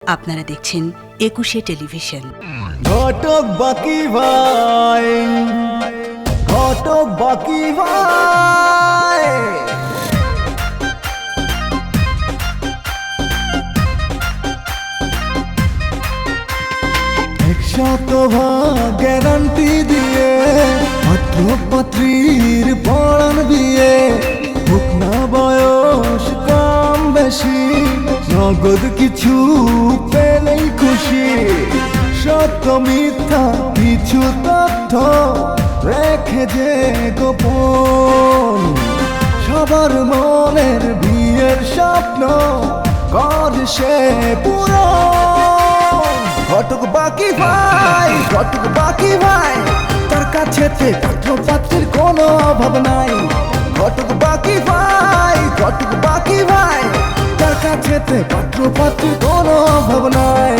আপনারা দেখছেন ২১শে টেলিভিশন। ঘটক বাকি ভাই, ঘটক বাকি ভাই, একশত ভাগ গ্যারান্টি দিয়ে পাত্র পাত্রীর পড়ান বিয়ে, হোক না বয়স কম বেশি, নগদ কিছু পেলেই খুশি। সত্য মিথ্যা কিছু তথ্য রেখে যে গোপন, সবার মনের বিয়ের স্বপ্ন কর সে পূরণ। ঘটক বাকি ভাই, ঘটক বাকি ভাই, তার কাছে পাত্র পাত্রের কোনো অভাব নাই। ঘটক বাকি ভাই, ঘটক বাকি ভাই, তার কাছে পাত্র পাত্রের কোনো অভাব নাই।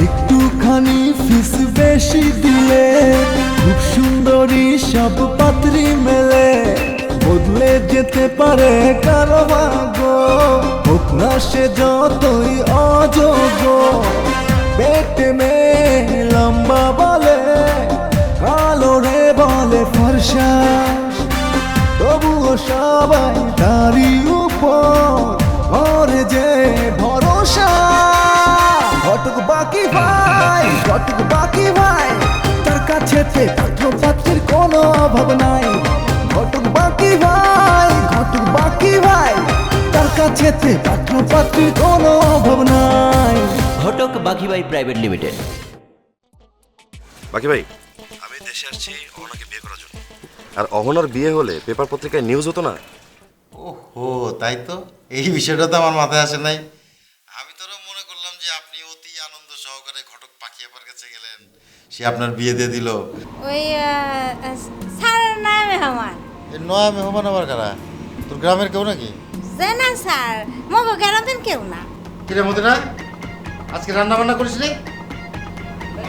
একটুখানি ফিস বেশি দিলে খুব সুন্দরী সব পাত্রী মেলে, বদলে যেতে পারে কারো ভাগ্য, হোক না সে যতই অযোগ্য। পেটে মেয়ে লম্বা বলে, কালো রে বলে ফর্সা, তবুও সবাই তারই উপর করে যে ভরসা। ঘটক বাকি ভাই, ঘটক বাকি ভাই, তার কাছে পাত্র পাত্রের কোনো অভাব নাই। ঘটক বাকি ভাই, ঘটক বাকি ভাই, তার কাছে পাত্র পাত্রের কোনো অভাব নাই। ঘটক বাকি ভাই প্রাইভেট লিমিটেড। বাকি ভাই, আমি দেশে আসছি অহনাকে বিয়ে করার জন্য। আর অহনার বিয়ে হলে পেপার পত্রিকায় নিউজ হতো না? ওহো, তাই তো। এই বিষয়টা তো আমার মাথায় আসে নাই। আমি তো মনে করলাম যে আপনি অতি আনন্দ সহকারে ঘটক পাখিয়াপার কাছে গেলেন, সে আপনার বিয়ে দিয়ে দিল। ওই স্যারের নামে আমার এই নয়া মেহমান আবার কারা? তোর গ্রামের কেউ নাকি? যে না স্যার, মগো গ্যারান্টেন কেউ না। কিরে মতিরা, আজকে রান্না বান্না করিসনি?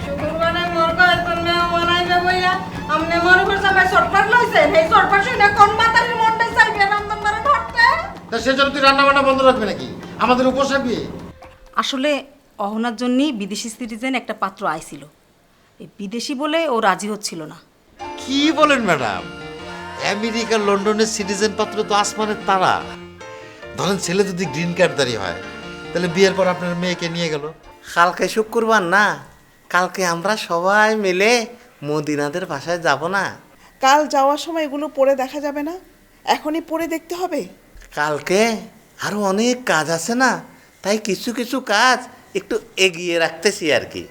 শুক্রবারে মোর কয় তোর মেহমান আইবে বইলা আমনে মোর উপর সবাই শর্টকাট লইছেন। এই শর্টকাট শুনে কোন মাতারির মনটা চাইবে রামদন মারা ধরতে? তা সেজন্য তুই রান্না বান্না বন্ধ রাখবি নাকি? আমাদের উপোস রাখবি? আসলে অহনার জন্যই বিদেশি সিটিজেন একটা পাত্র আইছিল। এই বিদেশি বলে ও রাজি হচ্ছিল না। কি বলেন ম্যাডাম? আমেরিকা লন্ডনের সিটিজেন পাত্র তো আসমানের তারা। ধরেন ছেলে যদি গ্রিন কার্ডধারী হয়, তাহলে বিয়ের পর আপনার মেয়েকে নিয়ে গেল। কালকে শুক্রবার না, কালকে আমরা সবাই মিলে মদিনাদের বাসায় যাব না? কাল যাওয়ার সময় এগুলো পড়ে দেখা যাবে না? এখনই পড়ে দেখতে হবে। কালকে আরো অনেক কাজ আছে না, তাই কিছু কিছু কাজ একটু এগিয়ে রাখতেছি আর কি।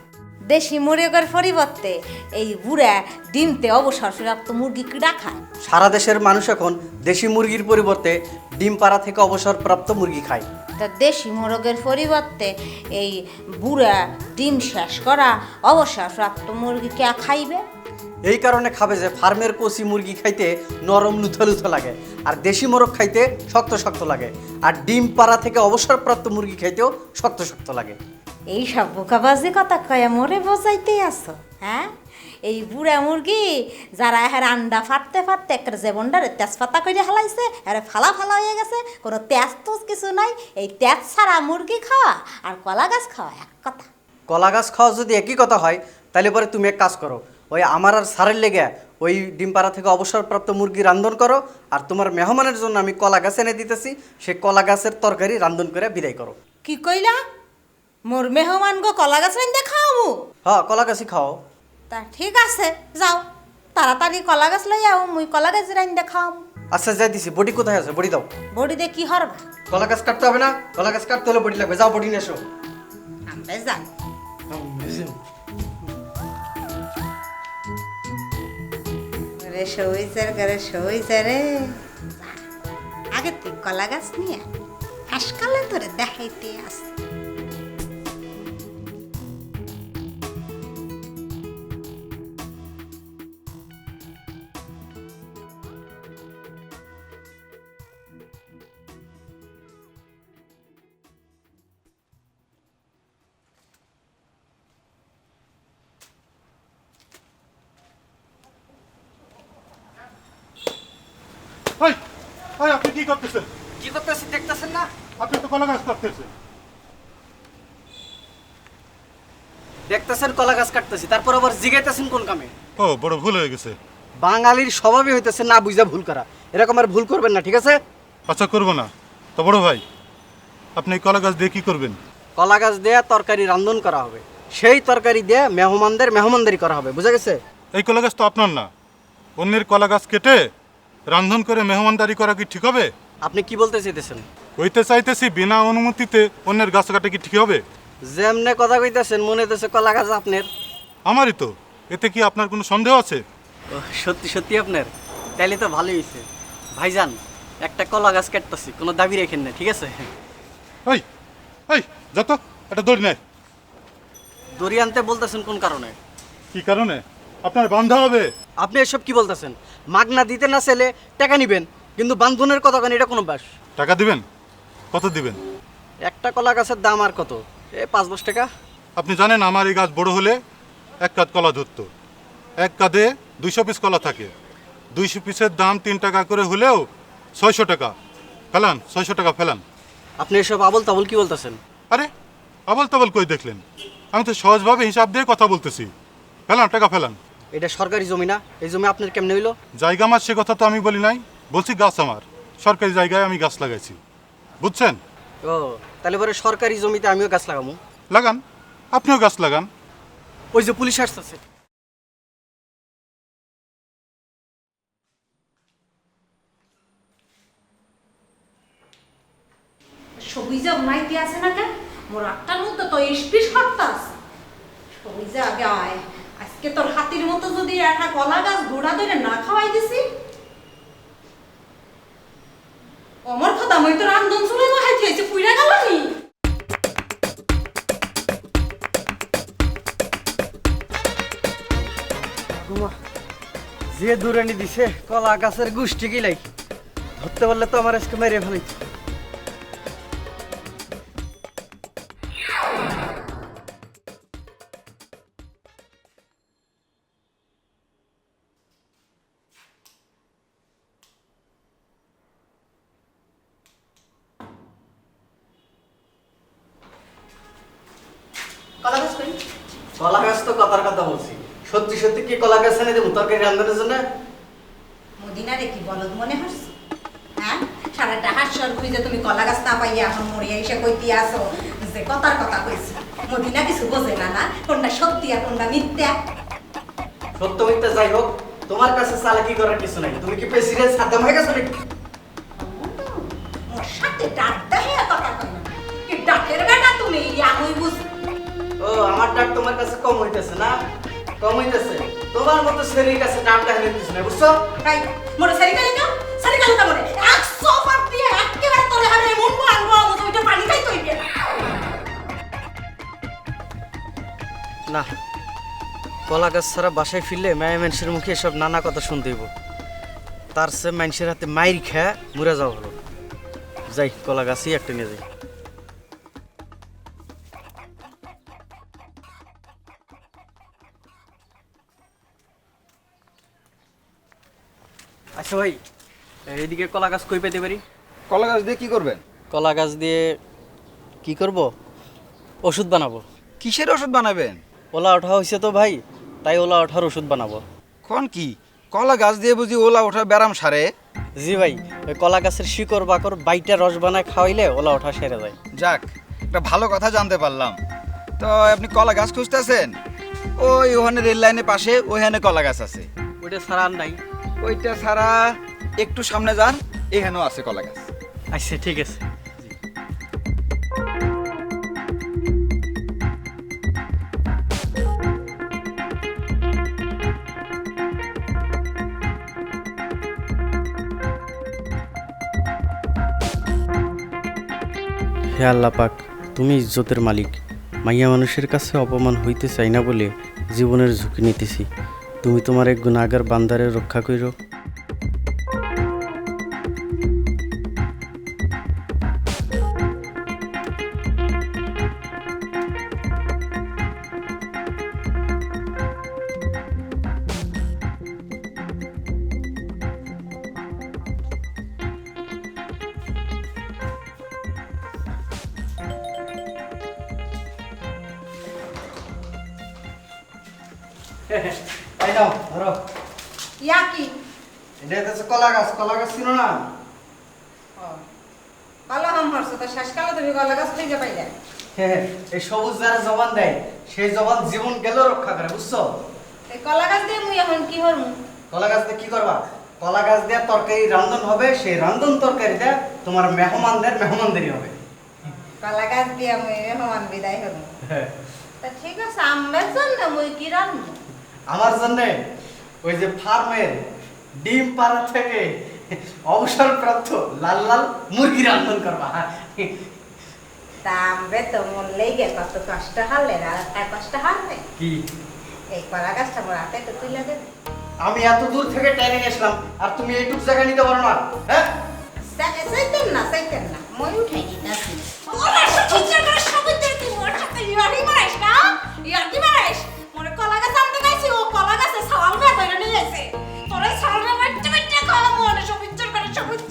দেশি মুরগের পরিবর্তে এই বুড়া ডিমতে অবসরপ্রাপ্ত মুরগি কিনা খায়। সারা দেশের মানুষ এখন দেশি মুরগির পরিবর্তে ডিম পাড়া থেকে অবসরপ্রাপ্ত মুরগি খায়। তা দেশি মুরগের পরিবর্তে এই বুড়া ডিম শেষ করা অবসরপ্রাপ্ত মুরগি কে খাইবে? এই কারণে খাবে যে ফার্মের কচি মুরগি খাইতে নরম লুথা লুথা লাগে, আর দেশি মোরগ খাইতে শক্ত শক্ত লাগে, আর ডিম পাড়া থেকে অবসরপ্রাপ্ত মুরগি খাইতেও শক্ত শক্ত লাগে। এই সব বোকাবাজি কথা কয়া মোরে বোঝাইতে আসো? হ্যাঁ, এই বুড়া মুরগি যারা এর আন্ডা ফাটতে ফাটতে একটা জীবনটারে তেজপাতা করে হালাইছে, আরে ফালা ফালা হয়ে গেছে, কোনো তেজ তোজ কিছু নাই। এই তেজ ছাড়া মুরগি খাওয়া আর কলা গাছ খাওয়া এক কথা। কলা গাছ খাওয়া যদি একই কথা হয়, তাহলে পরে তুমি এক কাজ করো, ওই আমার আর সারের লেগে ওই ডিম পাড়া থেকে অবসরপ্রাপ্ত মুরগি রান্ধন করো, আর তোমার মেহমানের জন্য আমি কলা গাছ এনে দিতেছি, সে কলা গাছের তরকারি রান্ধন করে বিদায় করো। কি কইলা? মোর মেহমান গো কলা গাছ রান্ধে খাওয়াবো? হ্যাঁ, কলা গাছই খাও। তা ঠিক আছে, যাও তাড়াতাড়ি কলা গাছ লই আও, মুই কলা গাছ রান্ধে খাওয়াবো। আচ্ছা, যাই দিছি। বডি কোথায় আছে? বডি দাও। বডি দিয়ে কি হরবা? কলা গাছ কাটতে হবে না? কলা গাছ কাটতে হলে বডি লাগবে। যাও, বডি নিয়ে এসো। আমরা যাই। রে সইজার করে সইজারে, আগে তুই কলা গাছ নিয়ে আজকালে তোরে দেখাইতে আসে। আপনি কি করতেছেন? কি করতেছি দেখতেছেন না? আপনি তো কলা গাছ কাটতেছেন। দেখতেছেন কলা গাছ কাটতেছি, তারপর আবার জিগাইতেছেন কোন কামে? ও বড় ভুল হয়ে গেছে। বাঙালির স্বভাবই হইতেছে না বুঝা ভুল করা। এরকম আর ভুল করবেন না, ঠিক আছে? আচ্ছা করবো না। তো বড় ভাই, আপনি এই কলা গাছ দিয়ে কি করবেন? কলা গাছ দিয়ে তরকারি রান্ধন করা হবে, সেই তরকারি দিয়ে মেহমানদের মেহমানদারি করা হবে, বুঝা গেছে? এই কলা গাছ তো আপনার না, অন্যের কলা গাছ কেটে রান্ধন করে মেহমানদারি করা কি ঠিক হবে? আপনি কি বলতে চাইতেছেন? কইতে চাইতেছি বিনা অনুমতিতে অন্যের গাছ কাটা কি ঠিক হবে? যেমনে কথা কইতেছেন মনে হইতেছে কলা গাছ আপনার। আমারই তো, এতে কি আপনার কোনো সন্দেহ আছে? ও, সত্যি সত্যি আপনার? তাইলে তো ভালোই হয়েছে। ভাইজান, একটা কলা গাছ কাটতেছি, কোনো দাবি রেখেন না, ঠিক আছে? ওই ওই যত এটা দড়ি নেয়। দড়ি আনতে বলতেছেন কোন কারণে? কি কারণে? আপনার বান্ধা হবে। আপনি এসব কি বলতেছেন? মাগনা দিতে না চাইলে টাকা নিবেন, কিন্তু বান্ধনের কথা কেন? এটা কোনো বাস? টাকা দিবেন? কত দিবেন? একটা কলা গাছের দাম আর কত? 5-10 টাকা। আপনি জানেন আমার এই গাছ বড় হলে এক কাঁধ কলা ধরতো। এক কাঁধে 200 পিস কলা থাকে। 200 পিসের দাম 3 টাকা করে হলেও 600 টাকা। ফেলান, 600 টাকা ফেলান। আপনি এসব আবল তাবল কি বলতেছেন? আরে আবল তাবল কই দেখলেন? আমি তো সহজভাবে হিসাব দিয়ে কথা বলতেছি। ফেলান, টাকা ফেলান। এটা সরকারি জমি না? এই জমি আপনার কেমনে হইলো? জায়গা আমার, সে কথা তো আমি বলি নাই। বলছি গাছ আমার, সরকারি জায়গায় আমি গাছ লাগাইছি, বুঝছেন? ও, তাহলে পরে সরকারি জমিতে আমিও গাছ লাগাবো। লাগান, আপনিও গাছ লাগান। ওই যে পুলিশ আসতেছে। সবুজা মাইতে আছে না কেন? মোর আটটার মধ্যে তো স্পিস হাঁটতাস। সবুজা আগে আয়, আজকে তোর হাতির মতো যদি একটা কলা গাছ ঘোড়া ধরে না খাওয়াই দিছি, অমর কথা মই তো রান্ধন চুলে বহাইতে হয়েছে, পুইরা গেল নি। যে দূরানি দিছে কলা গাছের গুষ্টি গিলাই, ধরতে পারলে তো আমার আজকে মেরে ফেলাই। কলা গাছ কই? কলা গাছ তো কথার কথা বলছি। সত্যি সত্যি কি কলা গাছ এনে দেবো তরকারি রান্নার জন্য? মদিনারে কি বলদ মনে হচ্ছে? হ্যাঁ, সারাটা হাস্যর খুঁজে তুমি কলা গাছ না পাইয়া এখন মরিয়া এসে কইতে আসো যে কথার কথা কইছি। মদিনা কিছু বোঝে না, না কোনটা সত্যি আর কোনটা মিথ্যা। সত্য মিথ্যা যাই হোক, তোমার কাছে চালাকি করার কিছু নাই। তুমি কি প্রেসিডেন্ট সাদ্দাম হয়ে গেছো নাকি? ওর সাথে ডাক দেহে কথা কই না। কি ডাকের বেটা তুমি? আমি বুঝ। ও, আমার ডাক তোমার কাছে কম হইতেছে না? কম হইতেছে। তোমার মতো শরীর কাছে ডাকটা হেলে দিছ না, বুঝছো? তাই মোরে সারিকালি না? সারিকালি তা মোরে 100 পার দিয়ে একেবারে তোরে হারে মন আনবো আমতো ওইটা পানি খাই তৈবে না, কলা গাছ ছাড়া বাসায় ফিরলে মায়া মানুষের মুখে সব নানা কথা শুনতে হইব। তার চেয়ে মানুষের হাতে মাইর খেয়ে মরে যাওয়া হলো। যাই, কলা গাছই একটা নিয়ে যাই। আচ্ছা ভাই, এইদিকে কলা গাছ কই পেতে পারি? কলা গাছ দিয়ে কি করবেন? কলা গাছ দিয়ে কি করব? ওষুধ বানাবো। কিসের ওষুধ বানাবেন? ওলা ওঠা হয়েছে তো ভাই, তাই ওলা ওঠার ওষুধ বানাবো। কোন কি কলা গাছ দিয়ে বুঝি ওলা ওঠা ব্যারাম সারে? জি ভাই, ওই কলা গাছের শিকড় বাকড় বাইটা রস বানায় খাওয়াইলে ওলা ওঠা সেরে যায়। যাক, একটা ভালো কথা জানতে পারলাম। তো আপনি কলা গাছ খুঁজতেছেন? ওই ওখানে রেল লাইনের পাশে ওইখানে কলা গাছ আছে। ওইটা ছাড়া আর নাই? ওইটা ছাড়া একটু সামনে যান, এখানেও আছে কলা গাছ। আচ্ছা ঠিক আছে। হে আল্লাহ পাক, তুমি ইজ্জতের মালিক। মাইয়া মানুষের কাছে অপমান হইতে চাই না বলে জীবনের ঝুঁকি নিতেছি। তুমি তোমার এক গুনাহগার বান্দারে রক্ষা কইরো। এই নাও ধরো। ইয়া কি এটা হচ্ছে কলা গাছ ছিল না? ভালো হাম হরছো তো শেষকালে তুমি গলা গাছ থেকে পাইলে হ্যাঁ, এই সবুজ যারা জবান দেয় সেই জবান জীবন গেল রক্ষা করে, বুঝছো? এই কলা গাছ দিয়ে মুই এখন কি হরমু? কলা গাছ দিয়ে কি করবা? কলা গাছ দিয়ে তরকারি রান্ধন হবে, সেই রান্ধন তরকারি দিয়ে তোমার মেহমানদেরই হবে। কলা গাছ দিয়ে মুই মেহমান বিদায় হরমু। তা ঠিক আছে, আমার জন্য মুই কি রান্ধবো? আমার জন্য ওই যে ফার্মের ডিম পাড়া থেকে অবসরপ্রাপ্ত লাল লাল মুরগি রান্ধন করবা। তা আমরা তো মরলেই গে কত কষ্ট হারলেন, আর একটা কষ্ট হারবে কি? এই কলা গাছটা মোর হাতে একটু তুলে দেবে। আমি এত দূর থেকে ট্রেনিং এসলাম আর তুমি এইটুকু জায়গা নিতে পারো না? হ্যাঁ, চাইতেন না মই উঠাই দিতেছি। ওরা সহ্য করে সবুজের কি মোর সাথে ইয়ারি মারাইস না? ইয়ারি মারাইস? মোরে কলা গাছ আনতে গাইছি, ও কলা গাছে ছাল মে ধরে নিয়ে যাইছে। তোরে ছাল মে বাচ্চা বাচ্চা খাওয়া মোরে সবুজ করে সবুজ।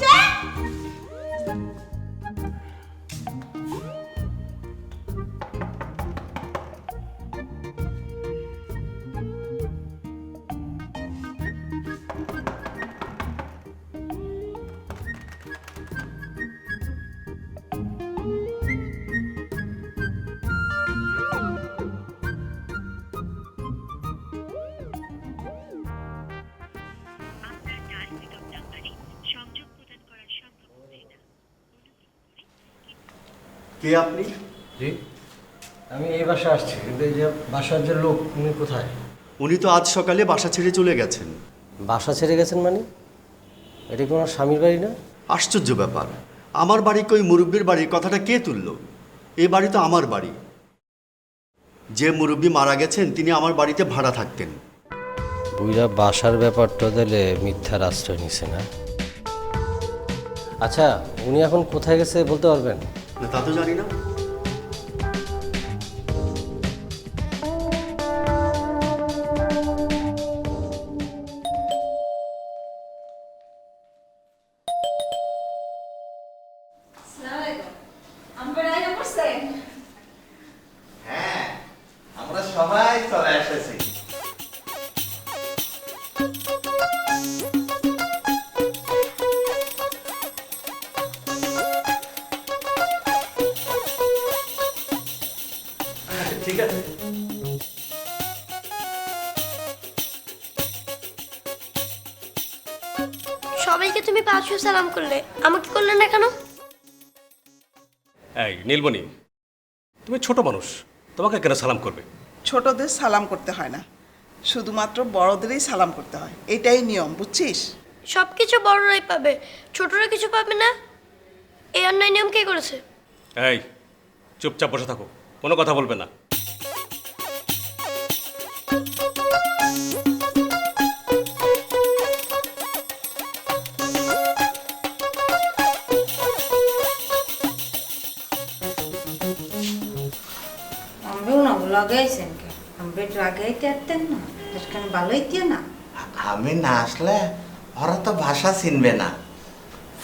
কে আপনি? জি, আমি এই বাসা আসছি, কিন্তু এই যে বাসার যে লোক উনি কোথায়? উনি তো আজ সকালে বাসা ছেড়ে চলে গেছেন। বাসা ছেড়ে গেছেন মানে? এটা কি ওনার স্বামীর বাড়ি না? আশ্চর্য ব্যাপার, আমার বাড়ি কই মুরব্বীর বাড়ির কথাটা কে তুললো? এই বাড়ি তো আমার বাড়ি। যে মুরব্বী মারা গেছেন তিনি আমার বাড়িতে ভাড়া থাকতেন। বুইরা বাসার ব্যাপারটা দিলে মিথ্যার আশ্রয় নিছে না? আচ্ছা, উনি এখন কোথায় গেছে বলতে পারবেন? না, তা তো জানি না। হ্যাঁ, আমরা সবাই চলে এসেছি। ঠিক আছে। সবাইকে তুমি 500 সালাম করলে, আমাকে করলে না কেন? এই নীলমণি, তুমি ছোট মানুষ, তোমাকে কেন সালাম করবে? ছোটদের সালাম করতে হয় না, শুধুমাত্র বড়দেরই সালাম করতে হয়, এটাই নিয়ম, বুঝছিস? সব কিছু বড়রাই পাবে, ছোটরা কিছু পাবে না। এই অন্যায় নিয়ম কে করেছে? এই চুপচাপ বসে থাকো, কোনো কথা বলবে না। লাগাইছেন কে? আমি লাগাইতে পারতেন না, এখানে ভালোইতে না। আমি না আসলে ওরা তো ভাষা চিনবে না,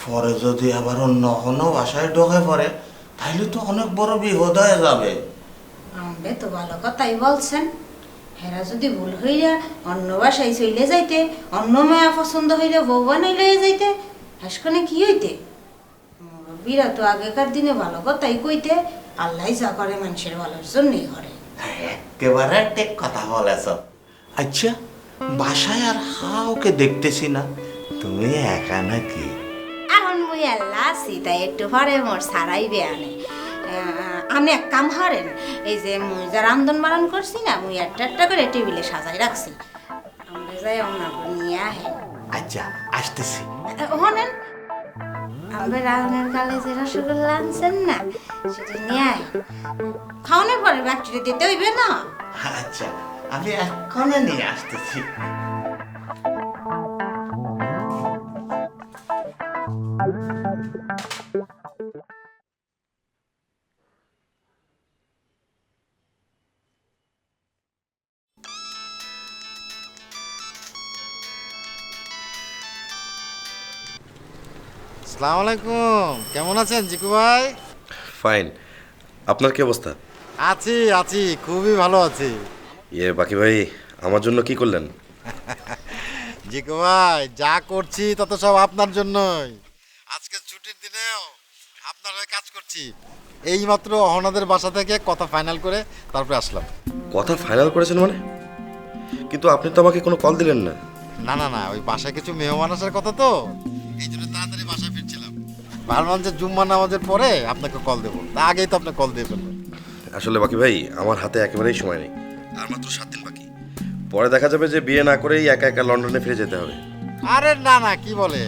পরে যদি আবার অন্য কোনো ভাষায় ঢোকে পড়ে তাহলে তো অনেক বড় বিপদ হয়ে যাবে। আমি তো ভালো কথাই বলছেন, হেরা যদি ভুল হইয়া অন্য বাসায় চলে যাইতে, অন্য মেয়া পছন্দ হইলে বউ বানাই লইয়া যাইতে, হাসখানে কি হইতে? মুরব্বীরা তো আগেকার দিনে ভালো কথাই কইতে, আল্লাহ যা করে মানুষের ভালোর জন্যই করে। একেবারে ঠিক কথা বলেছ। আচ্ছা, বাসায় আর হাওকে দেখতেছি না, তুমি একা নাকি? এখন মুই আল্লাহ আছি, তাই একটু পরে মোর সারাই বেয়ানে। আমি এক কাম হারেন, এই যে মুই যা রান্ধন বারণ করছি না, মুই একটা একটা করে টেবিলে সাজাই রাখছি, আমরা যাই ওনার নিয়ে আহে। আচ্ছা, আসতেছি। হনেন, আমরা রাউনের কালে যে রসগোল্লা আনছেন না, সেটা নিয়ে আয়। খাওয়ানোর পরে ব্যাকটেরিয়া দিতে হইবে না? আচ্ছা, আমি এক্ষণে নিয়ে আসতেছি। আসসালামু আলাইকুম, কেমন আছেন জিকু ভাই? ফাইন। আপনার কি অবস্থা? আছি, খুবই ভালো আছি। বাকি ভাই, আমার জন্য কি করলেন? জিকু ভাই, যা করছি তত সব আপনার জন্যই। আজকে ছুটির দিনেও আপনার হয়ে কাজ করছি। এইমাত্র অহনাদের বাসা থেকে কথা ফাইনাল করে তারপরে আসলাম। কথা ফাইনাল করেছেন মানে? কিন্তু আপনি তো আমাকে কোনো কল দিলেন না। না না না, ওই বাসায় কিছু মেহমান আসার কথা তো, এই জন্য তাড়াতাড়ি বাসায় ফিরছিলাম। ভাবলাম যে জুম্মা নামাজের পরে আপনাকে কল দেবো, তা আগেই তো আপনি কল দিয়ে ফেললেন। আসলে বাকি ভাই, আমার হাতে একেবারেই সময় নেই, আর মাত্র 7 দিন বাকি। পরে দেখা যাবে যে বিয়ে না করেই একা একা লন্ডনে ফিরে যেতে হবে। আরে না না, কি বলে,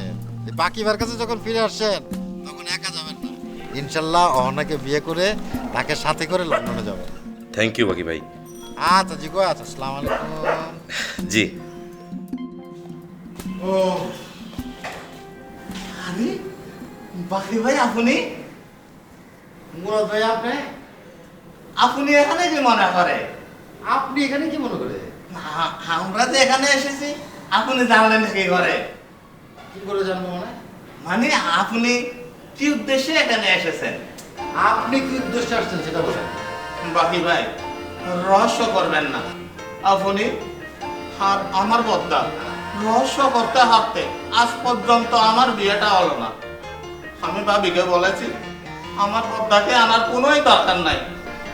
বাকি ভাইয়ের কাছে যখন ফিরে আসছেন তখন একা যাবেন না, ইনশাল্লাহ অহনাকে বিয়ে করে তাকে সাথে করে লন্ডনে যাবেন। থ্যাংক ইউ বাকি ভাই। আচ্ছা জিকু, আচ্ছা, আসসালামু আলাইকুম। জি। ও আরে বাকি ভাই, আপনি? মুরাদ ভাই, আপনি এখানে কি মনে করে? আপনি এখানে কি মনে করে? আমরা যে এখানে এসেছি, আপনি জানলেন কি করে? কি করে জানবো মানে? মানে আপনি কি উদ্দেশ্যে এখানে এসেছেন? আপনি কি উদ্দেশ্যে আসছেন সেটা বলেন। বাকি ভাই, রহস্য করবেন না। আপনি আর আমার বদ্দা রহস্য করতে হারতে আজ পর্যন্ত আমার বিয়েটা হলো না। আমি ভাবিকে বলেছি আমার বদ্দাকে আনার কোনোই দরকার নাই,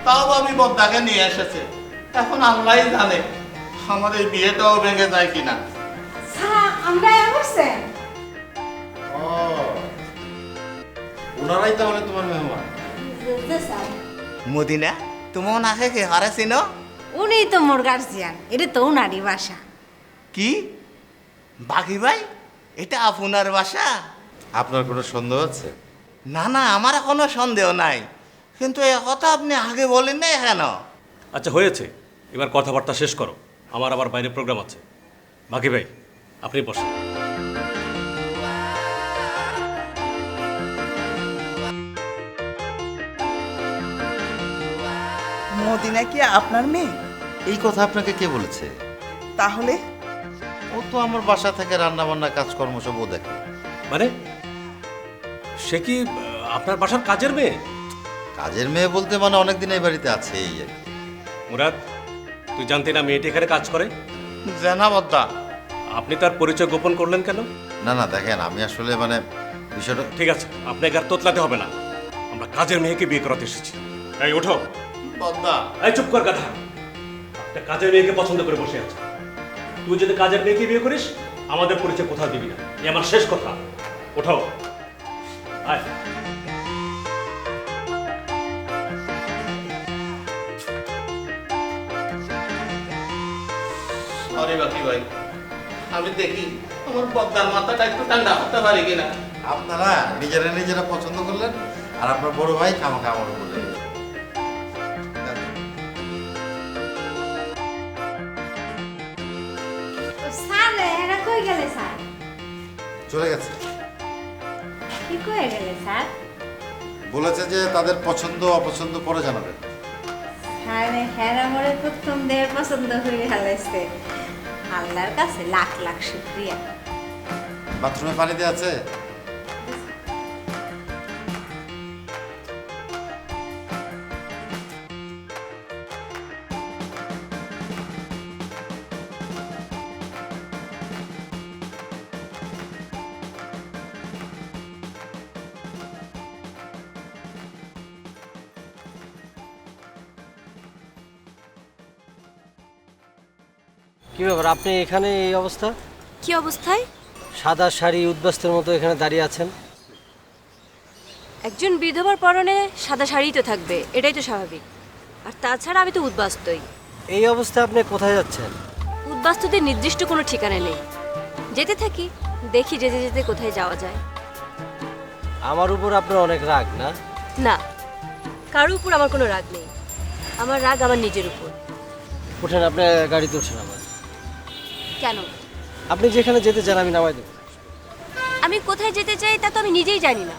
তাও ভাবি বদ্দাকে নিয়ে এসেছে। এখন আল্লাহই জানে আমার এই বিয়েটাও ভেঙে যায় কিনা। আমরা এসেছেন। ও, ওনারাই তাহলে তোমার মেহমান? মদিনা, তুমি ওনাকে কি হারে চিনো? উনি তো মোর গার্জিয়ান, এটা তো উনারই বাসা। কি বাকি ভাই, এটা আপনার বাসা? আপনার কোনো সন্দেহ আছে? না না, আমার কোনো সন্দেহ নাই, কিন্তু এ কথা আপনি আগে বলেন না কেন? আচ্ছা হয়েছে, এবার কথাবার্তা শেষ করো, আমার আবার বাইরে প্রোগ্রাম আছে। বাকি ভাই, আপনি বসেন। মদিনা কি আপনার মেয়ে? এই কথা আপনাকে কে বলেছে? তাহলে ও তো আমার বাসা থেকে রান্না বান্না কাজকর্ম সব ও দেখে। মানে সে কি আপনার বাসার কাজের মেয়ে? কাজের মেয়ে বলতে মানে অনেকদিন এই বাড়িতে আছে এই আর কি। মুরাদ, তুই জানতি না মেয়েটি এখানে কাজ করে? জানা বদ্দা। আপনি তার পরিচয় গোপন করলেন কেন? না না, দেখেন আমি আসলে মানে বিষয়টা। ঠিক আছে, আপনাকে আর তোতলাতে হবে না, আমরা কাজের মেয়েকে বিয়ে করাতে এসেছি। এই ওঠো। বদ্দা, এই চুপ কর কথা। একটা কাজের মেয়েকে পছন্দ করে বসে আছে, তুই যদি কাজের মেয়েকে বিয়ে করিস আমাদের পরিচয় কোথাও দিবি না, এই আমার শেষ কথা। ওঠো। আয়। সরি বাকি ভাই, আমি দেখি আমার বদ্দার মাথাটা একটু ঠান্ডা হতে পারি কিনা। আপনারা নিজেরা নিজেরা পছন্দ করলেন, আর আপনার বড় ভাই খামাখা আমার বলে স্যার, এরা কই গেলে স্যার? চলে গেছে। কি কই গেলে স্যার? বলেছে যে তাদের পছন্দ অপছন্দ পরে জানাবেন। আরে হ্যাঁ, আমার প্রথম দেহ পছন্দ হয়ে হালাইছে। আল্লাহর কাছে লাখ লাখ শুকরিয়া। বাথরুমে পানি দেওয়া আছে? কি ব্যাপার, আপনি এখানে এই অবস্থা? কি অবস্থায়? সাদা শাড়ি উদ্বাস্তের মতো এখানে দাঁড়িয়ে আছেন। একজন বিধবার পরনে সাদা শাড়িই তো থাকবে, এটাই তো স্বাভাবিক। আর তাছাড়া আমি তো উদ্বাস্তুই। এই অবস্থায় আপনি কোথায় যাচ্ছেন? উদ্বাস্তুদের নির্দিষ্ট কোনো ঠিকানা নেই, যেতে থাকি, দেখি যেতে যেতে কোথায় যাওয়া যায়। আমার উপর আপনার অনেক রাগ না? না, কারোর উপর আমার কোনো রাগ নেই, আমার রাগ আমার নিজের উপর। ওঠেন, আপনি গাড়িতে ওঠেন। আমার কেন? আপনি যেখানে যেতে চান আমি নামাই দেব। আমি কোথায় যেতে চাই তা তো আমি নিজেই জানি না।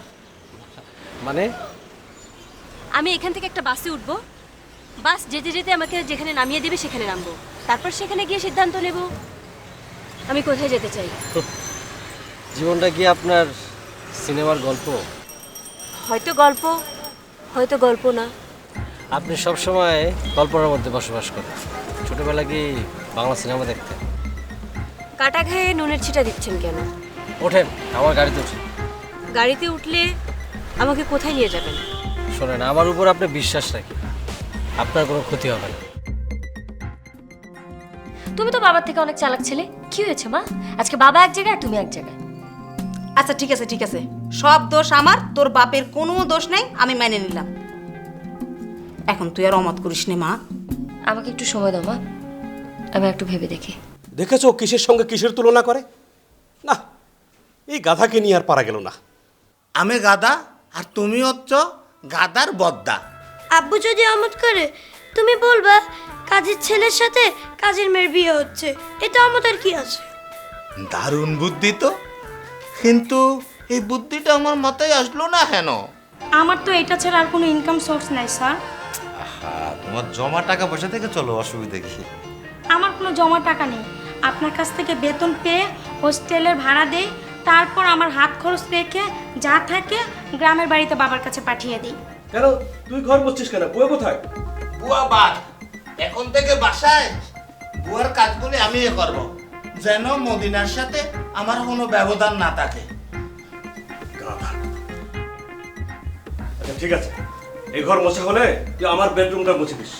মানে? আমি এখান থেকে একটা বাসে উঠবো, বাস যেতে যেতে আমাকে যেখানে নামিয়ে দেবে সেখানে নামবো, তারপর সেখানে গিয়ে সিদ্ধান্ত নেব আমি কোথায় যেতে চাই। জীবনটা কি আপনার সিনেমার গল্প? হয়তো গল্প, হয়তো গল্প না। আপনি সবসময় কল্পনার মধ্যে বসবাস করেন। ছোটবেলা কি বাংলা সিনেমা দেখতেন? কাটা ঘায়ে নুনের ছিটা দিচ্ছেন কেন? ওঠেন, আমার গাড়িতে উঠেন। গাড়িতে উঠলে আমাকে কোথায় নিয়ে যাবেন? শোনেন, আমার উপর আপনি বিশ্বাস রাখি, আপনার কোনো ক্ষতি হবে না। তুমি তো বাবার থেকে অনেক চালাক ছেলে। কি হয়েছে মা? আজকে বাবা এক জায়গায় আর তুমি এক জায়গায়। আচ্ছা ঠিক আছে ঠিক আছে, সব দোষ আমার, তোর বাপের কোনো দোষ নেই, আমি মেনে নিলাম। এখন তুই আর অমত করিস নে মা। আমাকে একটু সময় দাও মা, আমি একটু ভেবে দেখি। দেখেছো কিসের সঙ্গে কিসের তুলনা করে? না, এই গাধাকে নিয়ে আর পারা গেল না। আমি গাদা আর তুমি হচ্ছ গাদার বদ্দা। আব্বু যদি আমত করে তুমি বলবা কাজের ছেলের সাথে কাজের মেয়ের বিয়ে হচ্ছে, এটা আমাদের কি আছে? দারুণ বুদ্ধি তো, কিন্তু এই বুদ্ধিটা আমার মাথায় আসলো না কেন? আমার তো এটা ছাড়া আর কোনো ইনকাম সোর্স নাই স্যার। তোমার জমা টাকা পয়সা থেকে চলো, অসুবিধা কি? আমার কোনো জমা টাকা নেই, আপনার কাছ থেকে বেতন পেয়ে হোস্টেলের ভাড়া দেই, তারপর আমার হাত খরচ রেখে যা থাকে গ্রামের বাড়িতে বাবার কাছে পাঠিয়ে দিই। কেন তুই ঘর বসছিস কেন? বুয়া কোথায়? বুয়া বাদ, এখন থেকে বাসায় বুয়ার কাজগুলি আমি করব, যেন মদিনার সাথে আমার কোনো ব্যবধান না থাকে। আচ্ছা ঠিক আছে, এই ঘর মোছা হলে তুই আমার বেডরুমটা মুছে দিস।